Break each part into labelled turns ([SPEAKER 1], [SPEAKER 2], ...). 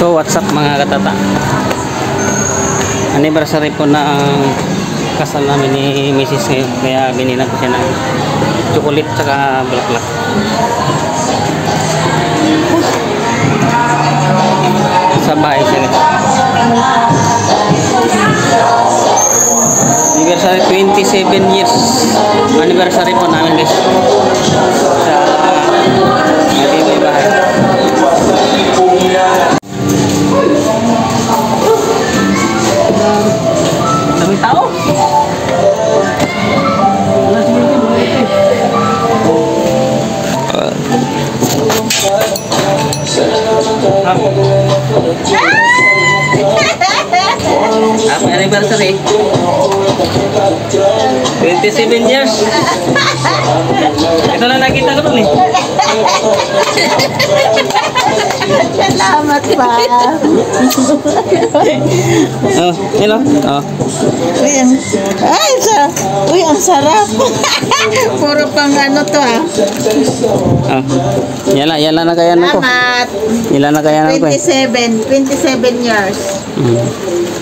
[SPEAKER 1] So what's up mga katata, anniversary po na kasal namin ni Mrs. ngayon, kaya binilan ko siya ng chocolate tsaka bulaklak. Sa bahay siya guys. Anniversary 27 years anniversary po namin guys sa ating bahay. Dami tao. Happy anniversary. 27 years. Ito lang nakita ko dun eh.
[SPEAKER 2] Salamat pa.
[SPEAKER 1] Oh, hello. Oh.
[SPEAKER 2] Uy, ang sarap. Puro pang ano to ah.
[SPEAKER 1] Oh. Yala na kaya na ko.
[SPEAKER 2] Salamat.
[SPEAKER 1] Yala na kaya na ko.
[SPEAKER 2] 27 years.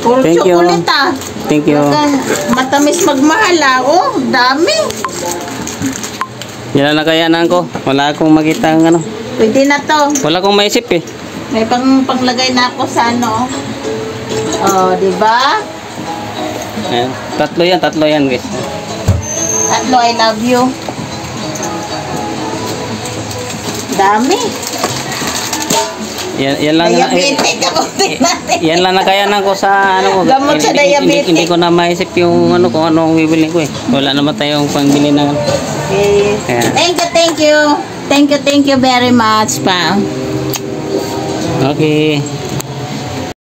[SPEAKER 2] Puro
[SPEAKER 1] Thank you.
[SPEAKER 2] chocolate ah.
[SPEAKER 1] Thank you.
[SPEAKER 2] Matamis magmahal ah. Oh, dami.
[SPEAKER 1] Yala na kaya na ko. Wala akong makita ng ano.
[SPEAKER 2] Pwede na to.
[SPEAKER 1] Wala akong maisip eh.
[SPEAKER 2] May panglagay na ako sa ano. Oh, di ba?
[SPEAKER 1] Ayan. Tatlo yan guys.
[SPEAKER 2] Tatlo, I love you. Dami.
[SPEAKER 1] Yan lang na.
[SPEAKER 2] Diabetic ako natin.
[SPEAKER 1] Yan lang na kaya na ko sa ano ko.
[SPEAKER 2] Gamot sa diabetic.
[SPEAKER 1] Hindi ko na maisip yung ano kung anong bibili ko eh. Wala naman tayong pangbili ng ano.
[SPEAKER 2] Okay.
[SPEAKER 1] Ayan.
[SPEAKER 2] Thank you. Thank you very much pa.
[SPEAKER 1] Okay.